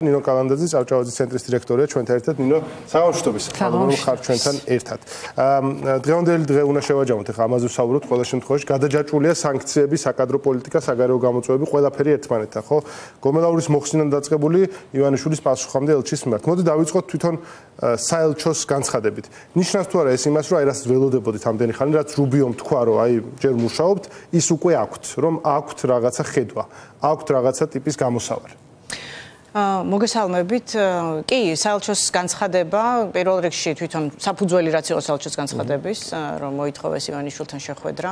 ნინო კალანდაძე წავჭავაძის ცენტრის დირექტორია ჩვენთან ერთად. ნინო, საღამოშტობის ხარ ჩვენთან ერთად. დღევანდელი დღე უნდა შევაჯამოთ, ახლა ამაზე ვსაუბრობთ. ყველა შემთხვევაში გადაჯაჭვულია სანქციები, საკადრო პოლიტიკა, საგარეო გამოწვევები, ყველაფერი ერთმანეთთან, ხო? გომელაურის მოხსნიდან დაწყებული ივანიშვილის პასუხამდე ელჩის მიმართ. მოდი დავიწყოთ თვითონ საელჩოს განცხადებით. ნიშნავს თუ არა ეს იმას, რომ აი რაც ველოდებოდით ამდენი ხანი, რაც რუბიომ თქვა, რომ აი ჯერ მუშაობთ, ის უკვე აქვთ, რომ აქვთ რაღაცა ხედვა, აქვთ რაღაცა ტიპის გამოსავალი. მოგესალმებით. კი, საელჩოს განცხადება პირველ რიგში თვითონ საფუძველი რაც იყო საელჩოს განცხადების, რომ მოითხოვეს ივანიშვილთან შეხვედრა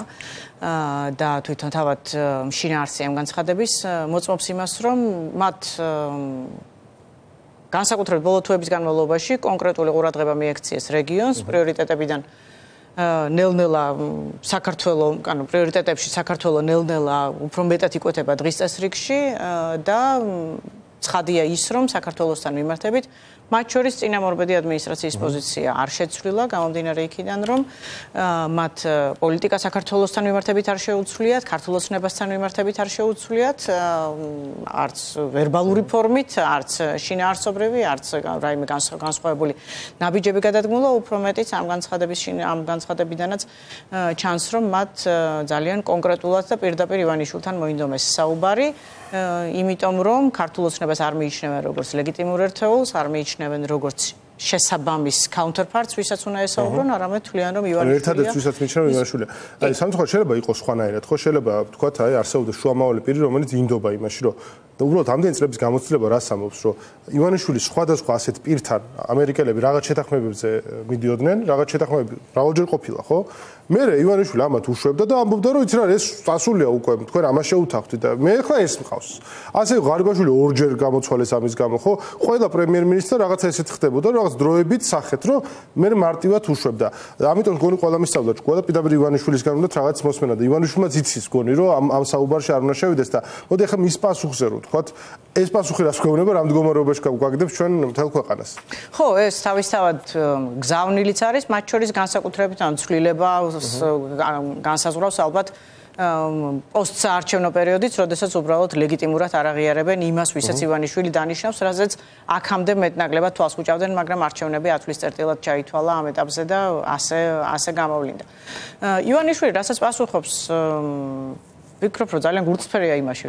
და თვითონ თავად შინაარსი ამ განცხადების მოწმობს იმას, რომ მათ განსაკუთრებით ბოლო თვეების განმავლობაში კონკრეტული ყურადღება მიექციეს რეგიონს პრიორიტეტებიდან ნელ-ნელა საქართველოს, ანუ პრიორიტეტებში საქართველოს ნელ-ნელა უფრო მეტად იკვეთება დღის წესრიგში და ცხადია ის, რომ საქართველოსთან მიმართებით მათ შორის წინამორბედი ადმინისტრაციის პოზიცია არ შეცვლილა, გამომდინარე იქიდან, რომ მათ პოლიტიკა საქართველოსთან მიმართებით არ შეუცვლიათ, ქართულოცნებასთან მიმართებით არ შეუცვლიათ, არც ვერბალური ფორმით, არც შინაარსობრივი, არც რაიმე განსხვავებული ნაბიჯები გადადგმულა, უფრო მეტიც ამ განცხადებიდანაც ჩანს, რომ მათ ძალიან კონკრეტულად და პირდაპირ ივანიშვილთან მოინდომეს საუბარი, იმიტომ რომ ქართულოცნებას არ მიიჩნევენ როგორც ლეგიტიმურ ერთეულს, არ მიიჩნევენ როგორც შესაბამის counterparts, ვისაც უნდა ესაუბრონ, არამედ თვლიან, რომ ივანიშვილია. ერთადერთი ვისაც მიიჩნევენ ივანიშვილია. აი, სამწუხაროდ შეიძლება იყოს სხვანაირად, ხო? შეიძლება ვთქვათ, აი, არსებობს შუამავალი პირი, რომელიც ინდობა იმაში, რომ და უბრალოდ ამდენი წლების გამოცდილება რას ამბობს, რომ ივანიშვილი სხვადასხვა ასეთ პირთან ამერიკელები რაღაც შეთანხმებებზე მიდიოდნენ, რაღაც შეთანხმებები მრავალჯერ ყოფილა, ხო? მერე ივანიშვილი ამათ უშვებდა და ამბობდა, რომ იცი რა, ეს წასულია უკვე, თქვენ ამას შეუთავთით და მე ხა ეს მყავს. ასე ღარიბაშვილი ორჯერ გამოცვალეს ამის გამო, ხო? ყველა პრემიერ-მინისტრი რაღაცა ესეთ ხდებოდა, რაღაც დროებით სახეთ, რომ მე მარტივად უშვებდა. ამიტომ გონი ყველა მისწავლა ჭკუა და პირდაპირ ივანიშვილისგან უნდა რაღაც მოსმენა და ივანიშვილმაც იცის გონი, რომ ამ საუბარში არ უნდა შევიდეს და მოდი ახლა მის პასუხზე რომ ვთქვათ, ეს პასუხი რას გვეუბნება, რამ მდგომარეობაში გვაგდებს ჩვენ მთელ ქვეყანას. ხო, ეს თავისთავად გზავნილიც არის, მათ შორის განსაკუთრებით ან ცვლილება განსაზღვრავს ალბათ პოსტსაარჩევნო პერიოდიც, როდესაც უბრალოდ ლეგიტიმურად არ აღიარებენ იმას, ვისაც ივანიშვილი დანიშნავს, რაზეც აქამდე მეტნაკლებად თვალს უჭავდნენ, მაგრამ არჩევნები ათვლის წერტილად ჩაითვალა ამ ეტაპზე და ასე გამოვლინდა. ივანიშვილი რასაც პასუხობს, ვფიქრობ, რომ ძალიან გულწრფელია იმაში,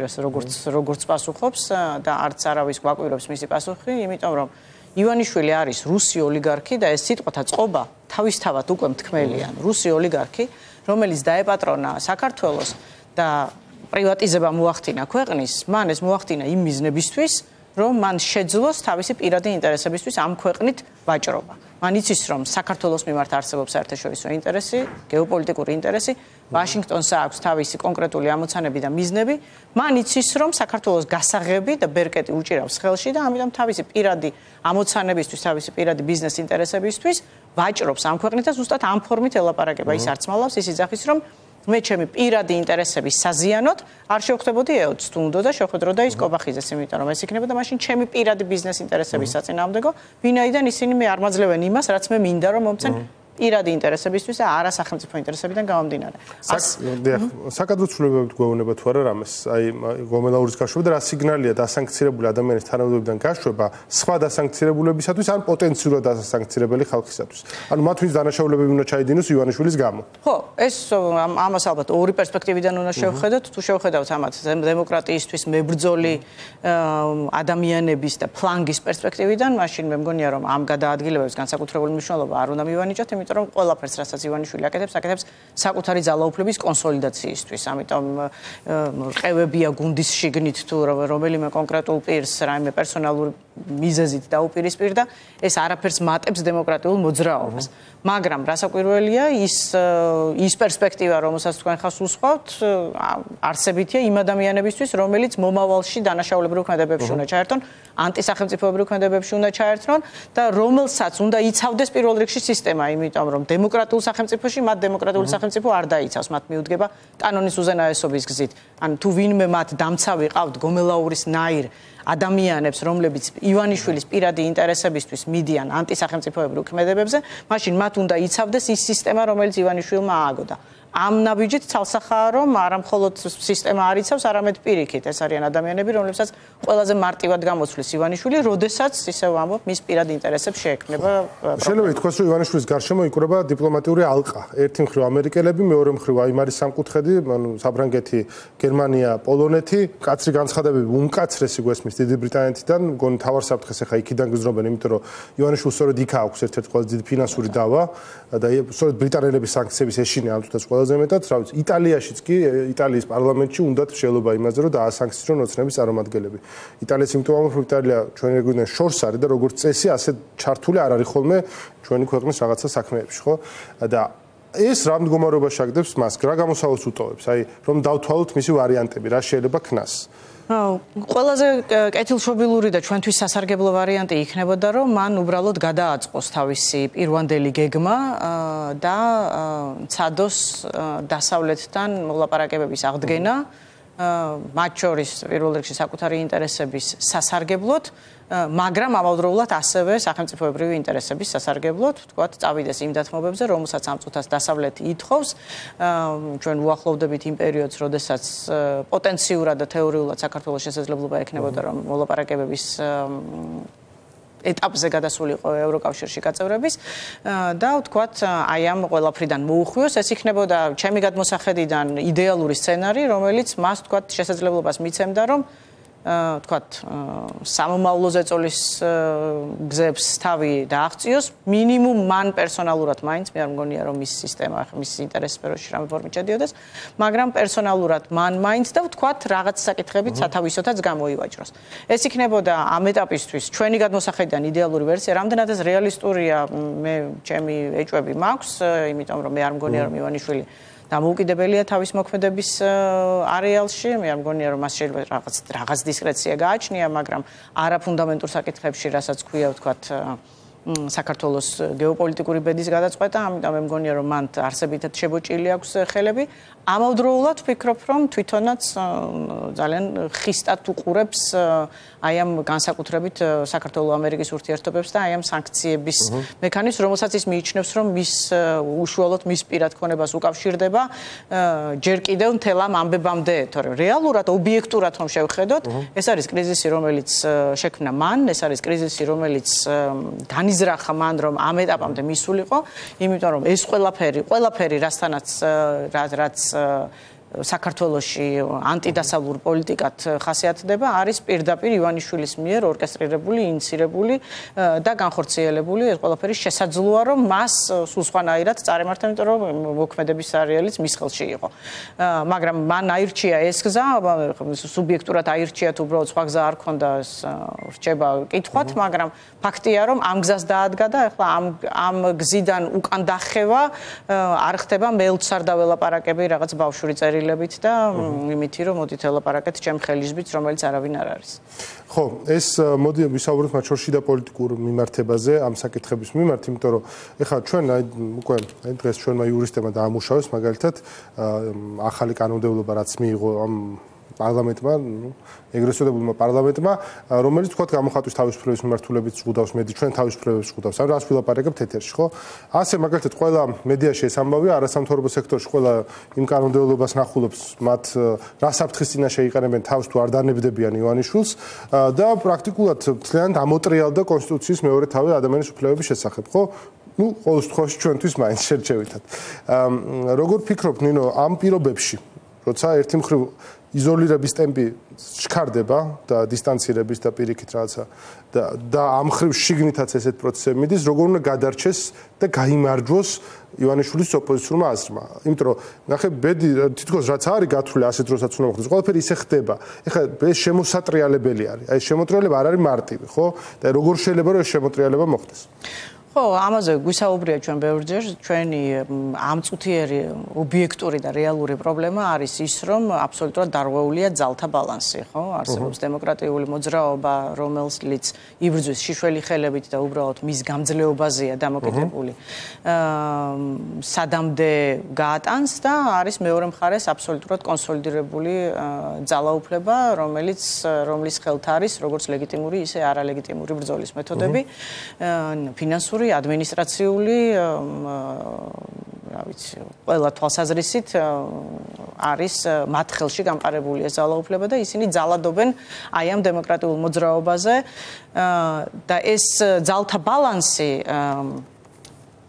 როგორც პასუხობს და არც არავის გვაკვირვებს მისი პასუხი, იმიტომ რომ ივანიშვილი არის რუსი ოლიგარქი და ეს სიტყვათა წყობა თავისთავად უკვე მთქმელია. რუსი ოლიგარქი, რომელიც დაეპატრონა საქართველოს და პრივატიზება მოახდინა ქვეყნის, მან ეს მოახდინა იმ მიზნებისთვის, რომ მან შეძლოს თავისი პირადი ინტერესებისთვის ამ ქვეყნით ვაჭრობა. მან იცის, რომ საქართველოს მიმართ არსებობს საერთაშორისო ინტერესი, გეოპოლიტიკური ინტერესი, ვაშინგტონს აქვს თავისი კონკრეტული ამოცანები და მიზნები, მან იცის, რომ საქართველოს გასაღები და ბერკეტი უჭირავს ხელში და ამიტომ თავისი პირადი ამოცანებისთვის, თავისი პირადი ბიზნეს ინტერესებისთვის ვაჭრობს ამ ქვეყნით და ზუსტად ამ ფორმით ელაპარაკება. ის არც მალავს, ის იძახის, რომ მე ჩემი პირადი ინტერესების საზიანოდ არ შევხვდებოდი ეოცს, თუ უნდა და შეხვედროდა ის კობახიძეს, იმიტომ რომ ეს იქნებოდა მაშინ ჩემი პირადი ბიზნეს ინტერესების საწინააღმდეგო, ვინაიდან ისინი მე არ მაძლევენ იმას, რაც მე მინდა რომ მომცენ პირადი ინტერესებისთვის და არა სახელმწიფო ინტერესებიდან გამომდინარე. საკადრო ცვლილებებით გვეუბნება თუ არა რამეს, აი გომელაურის გაშვება და რა სიგნალია დასანქცირებული ადამიანის თანამდებობიდან გაშვება სხვა დასანქცირებულებისათვის ან პოტენციურად დასანქცირებელი ხალხისათვის. ანუ მათ ვის დანაშაულებები უნდა ჩაიდინოს ივანიშვილის გამო. ხო, ეს ამას ალბათ ორი პერსპექტივიდან უნდა შევხედოთ, თუ შევხედავთ ამათ დემოკრატიისთვის მებრძოლი ადამიანების და ფლანგის პერსპექტივიდან, მაშინ მე მგონია რომ ამ გადაადგილებებს განსაკუთრებული მნიშვნელობა არ უნდა მივანიჭოთ, იმიტომ რომ ყველაფერს, რასაც ივანიშვილი აკეთებს საკუთარი ძალაუფლების კონსოლიდაციისთვის. ამიტომ ყევებია გუნდის შიგნით თუ რომელიმე კონკრეტულ პირს რაიმე პერსონალური მიზეზით დაუპირისპირდა, ეს არაფერს მატებს დემოკრატიულ მოძრაობას. მაგრამ რასაკვირველია, ის პერსპექტივა, რომელსაც თქვენ ხას უსხავთ, არსებითია იმ ადამიანებისთვის, რომელიც მომავალში დანაშაულებრივ ქმედებებში უნდა ჩაერთონ, ანტისახელმწიფოებრივ ქმედებებში უნდა ჩაერთონ და რომელსაც უნდა იცავდეს პირველ რიგში სისტემა, იმიტომ რომ დემოკრატიულ სახელმწიფოში მათ დემოკრატიული სახელმწიფო არ დაიცავს, მათ მიუდგება კანონის უზენაესობის გზით. ან თუ ვინმე მათ დამცავი ყავთ გომელაურის ნაირ ადამიანებს, რომლებიც ივანიშვილის პირადი ინტერესებისთვის მიდიან ანტისახელმწიფოებრივ ქმედებებზე, მაშინ მათ უნდა იცავდეს ის სისტემა, რომელიც ივანიშვილმა ააგო და ამ ნაბიჯით ცალსახაა, რომ არა მხოლოდ სისტემა არ იცავს, არამედ პირიქით ეს არიან ადამიანები, რომლებსაც ყველაზე მარტივად გამოცვლის ივანიშვილი, როდესაც ისევ ამბობ, მის პირად ინტერესებს შეექმნება. შეიძლება ითქვას, რომ ივანიშვილის გარშემო იკვრება დიპლომატიური ალყა. ერთი მხრივ ამერიკელები, მეორე მხრივ აიმარის სამკუთხედი, ანუ საფრანგეთი, გერმანია, პოლონეთი, კაცრი განცხადებები უმკაცრესი გვესმის დიდი ბრიტანეთიდან, მგონი თავარ საფრთხეს ახლა იქიდან გზნობენ, იმიტომ რომ ივანიშვილს სწორედ იქ აქვს ერთ-ერთი ყველაზე დიდი ფინანსური დავა და სწორედ ბრიტანელების სანქციების ეშინია ამ თვითონ ყველაზე მეტად, რა ვიცი, იტალიაშიც კი, იტალიის პარლამენტში უნდათ შეელობა იმაზე, რომ დაასანქციონ ოცნების წარმომადგენლები. იტალიის იმიტომ რომ იტალია ჩვენი რეგიონიდან შორს არის და როგორც წესი, ასე ჩართული არ არის ხოლმე ჩვენი ქვეყნის რაღაცა საქმეებში, ხო? და ეს რა მდგომარეობაში აგდებს მას, რა გამოსავალს უტოვებს? აი, რომ დავთვალოთ მისი ვარიანტები, რა შეიძლება ქნას. ყველაზე კეთილშობილური და ჩვენთვის სასარგებლო ვარიანტი იქნებოდა, რომ მან უბრალოდ გადააწყოს თავისი პირვანდელი გეგმა და ცადოს დასავლეთთან მოლაპარაკებების აღდგენა, მათ შორის პირველ რიგში საკუთარი ინტერესების სასარგებლოდ, მაგრამ ამავდროულად ასევე სახელმწიფოებრივი ინტერესების სასარგებლოდ, თქვათ, წავიდეს იმ დათმობებზე, რომელსაც ამ წუთას დასავლეთი ითხოვს. ჩვენ უახლოვდებით იმ პერიოდს, როდესაც პოტენციურად და თეორიულად საქართველოს შესაძლებლობა ექნებოდა, რომ მოლაპარაკებების ეტაპზე გადასულიყო ევროკავშირში გაწევრების და ვთქვათ, აი ამ ყველაფრიდან მოუხვიოს, ეს იქნებოდა ჩემი გადმოსახედიდან იდეალური სცენარი, რომელიც მას ვთქვათ შესაძლებლობას მიცემდა, რომ ვთქვათ, სამომავლო ზეწოლის გზებს თავი დააღწიოს, მინიმუმ მან პერსონალურად მაინც, მე არ მგონია, რომ მის სისტემა, მის ინტერესის სფეროში რამე ფორმით შედიოდეს, მაგრამ პერსონალურად მან მაინც და ვთქვათ, რაღაც საკითხებით სათავისოთაც გამოივაჭროს. ეს იქნებოდა ამ ეტაპისთვის ჩვენი გადმოსახედიდან იდეალური ვერსია, რამდენად ეს რეალისტურია, მე ჩემი ეჭვები მაქვს, იმიტომ რომ მე არ მგონია, რომ ივანიშვილი დამოუკიდებელია თავის მოქმედების არეალში, მე არ მგონია, რომ მას შეიძლება რაღაც დისკრეცია გააჩნია, მაგრამ არაფუნდამენტურ საკითხებში, რასაც ქვია, ვთქვათ, საქართველოს გეოპოლიტიკური ბედის გადაწყვეტა, ამიტომ მე მგონია, რომ მან არსებითად შებოჭილი აქვს ხელები. ამავდროულად ვფიქრობ, რომ თვითონაც ძალიან ხისტად უყურებს აი ამ განსაკუთრებით საქართველო-ამერიკის ურთიერთობებს და აი ამ სანქციების მექანიზმს, რომელსაც ის მიიჩნევს, რომ მის უშუალოდ მის პირად ქონებას უკავშირდება ჯერ კიდევ მთელ ამ ამბებამდე, თორემ რეალურად, ობიექტურად რომ შევხედოთ, ეს არის კრიზისი, რომელიც შექმნა მან, ეს არის კრიზისი, რომელიც განიზრახა მან, რომ ამ ეტაპამდე მისულიყო, იმიტომ რომ ეს ყველაფერი რაც საქართველოში ანტიდასავლურ პოლიტიკად ხასიათდება, არის პირდაპირ ივანიშვილის მიერ ორკესტრირებული, ინიცირებული და განხორციელებული. ეს ყველაფერი შესაძლოა, რომ მას სულ სხვანაირად წარემართა, იმიტომ რომ მოქმედების არეალიც მის ხელში იყო. მაგრამ მან აირჩია ეს გზა, სუბიექტურად აირჩია თუ უბრალოდ სხვა გზა არ ქონდა, რჩება კითხვათ, მაგრამ ფაქტია, რომ ამ გზას დაადგა და ახლა ამ გზიდან უკან დახევა არ ხდება მეელცარ დაველაპარაკები რაღაც ბავშვური წერილებით და იმითი რომ მოდით ელაპარაკეთ ჩემ ხელისბიც, რომელიც არავინ არ არის. ხო, ეს მოდი ვისაუბროთ მათ შორის შიდა პოლიტიკურ მიმართებაზე ამ საკითხების მიმართ, იმიტომ რომ ეხლა ჩვენ უკვე დღეს ჩვენმა იურისტებმა დაამუშავეს მაგალითად ახალი კანონმდებლობა, რაც მიიღო ამ პარლამენტმა, ეგრესოდებულმა პარლამენტმა, რომელიც თქვათ გამოხატვის თავისუფლების მიმართულებით ზღუდავს, მედი ჩვენ თავისუფლებას ზღუდავს. ან რას ვილაპარაკებთ ეთერში, ხო? ასე მაგალითად ყველა მედიაში ეს ამბავია, არასამთავრობო სექტორში ყველა იმ კანონმდებლობას ნახულობს, მათ რა საფრთხის წინაშე იყენებენ თავს თუ არ დანებდებიან ივანიშვილს და პრაქტიკულად მთლიანად ამოტრიალდა კონსტიტუციის მეორე თავი ადამიანის უფლებების შესახებ, ხო? ნუ ყოველ შემთხვევაში ჩვენთვის მაინც შერჩევითად. როგორ ფიქრობ, ნინო, ამ პირობებში, როცა ერთი მხრივ იზოლირების ტემპი შქარდება და დისტანცირების და პირიქით რაღაცა და ამ მხრივ შიგნითაც ესეთ პროცესები მიდის, როგორ უნდა გადარჩეს და გაიმარჯვოს ივანიშვილის ოპოზიციურმა აზრმა. იმიტომ რომ ნახე ბედი თითქოს რაც არის გათვლილი ასეთ დროსაც უნდა მოხდეს, ყველაფერი ისე ხდება. ეხლა ეს შემოსატრიალებელი არის. აი ეს შემოტრიალება არ არის მარტივი, ხო? და როგორ შეიძლება რომ ეს შემოტრიალება მოხდეს? ხო, ამაზე გვისაუბრია ჩვენ ბევრჯერ, ჩვენი ამწუთიერი ობიექტური და რეალური პრობლემა არის ის, რომ აბსოლუტურად დარღვეულია ძალთა ბალანსი, ხო? არსებობს დემოკრატიული მოძრაობა, რომელიც იბრძვის შიშველი ხელებით და უბრალოდ მის გამძლეობაზეა დამოკიდებული. სადამდე გაატანს და არის მეორე მხარეს აბსოლუტურად კონსოლიდირებული ძალაუფლება, რომლის ხელთ არის როგორც ლეგიტიმური, ისე არალეგიტიმური ბრძოლის მეთოდები, ფინანსური ადმინისტრაციული, ვიცი, ყველა თვალსაზრისით არის მათ ხელში გამყარებულია ძალაუფლება და ისინი ძალადობენ აი ამ დემოკრატიულ მოძრაობაზე და ეს ძალთა ბალანსი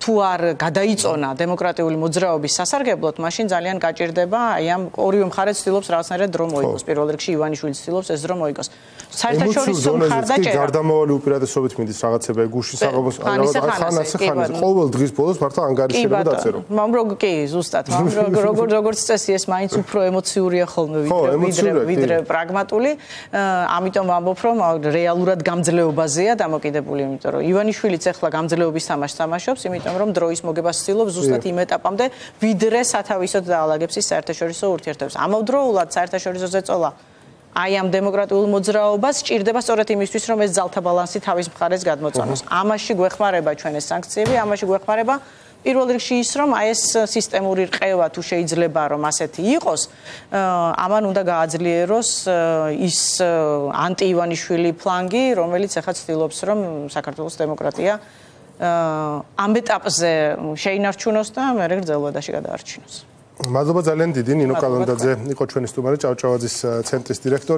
თუ არ გადაიწონა დემოკრატიული მოძრაობის სასარგებლოდ, მაშინ ძალიან გაჭირდება აი ამ ორივე მხარე ცდილობს რაღაცნაირად დრო მოიგოს. პირველ რიგში ივანიშვილი ცდილობს ეს დრო მოიგოს. საერთაშორისო მხარდაჭერა გარდამავალი უპირატესობით მიდის რაღაცება გუშინ საღამოს ხანასე ყოველ დღის ბოლოს მართლა ანგარიშება დაწერო. მაგრამ კი, ზუსტად, როგორც წესი ეს მაინც უფრო ემოციურია ხოლმე ვიდრე პრაგმატული. ამიტომ ვამბობ, რომ რეალურად გამძლეობაზეა დამოკიდებული, იმიტომ რომ ივანიშვილიც ახლა გამძლეობის თამაშს თამაშობს, იმიტომ რომ დროის მოგებას ცდილობს ზუსტად იმ ეტაპამდე, ვიდრე სათავისოდ დაალაგებს ის საერთაშორისო ურთიერთობებს. ამავდროულად საერთაშორისო ზეწოლა აი ამ დემოკრატიულ მოძრაობას სჭირდება სწორედ იმისთვის, რომ ეს ძალთა ბალანსი თავის მხარეს გადმოწონოს. ამაში გვეხმარება ჩვენ ეს სანქციები, ამაში გვეხმარება პირველ რიგში ის, რომ აი ეს სისტემური რყევა თუ შეიძლება რომ ასეთი იყოს, ამან უნდა გააძლიეროს ის ანტი-ივანიშვილი ფლანგი, რომელიც ახლა ცდილობს, რომ საქართველოს დემოკრატია ამ ეტაპზე შეინარჩუნოს და მე გრძელვადაში გადაარჩინოს. მადლობა ძალიან დიდი, ნინო კალანდაძე იყო ჩვენი სტუმარი, ჭავჭავაძის ცენტრის დირექტორი.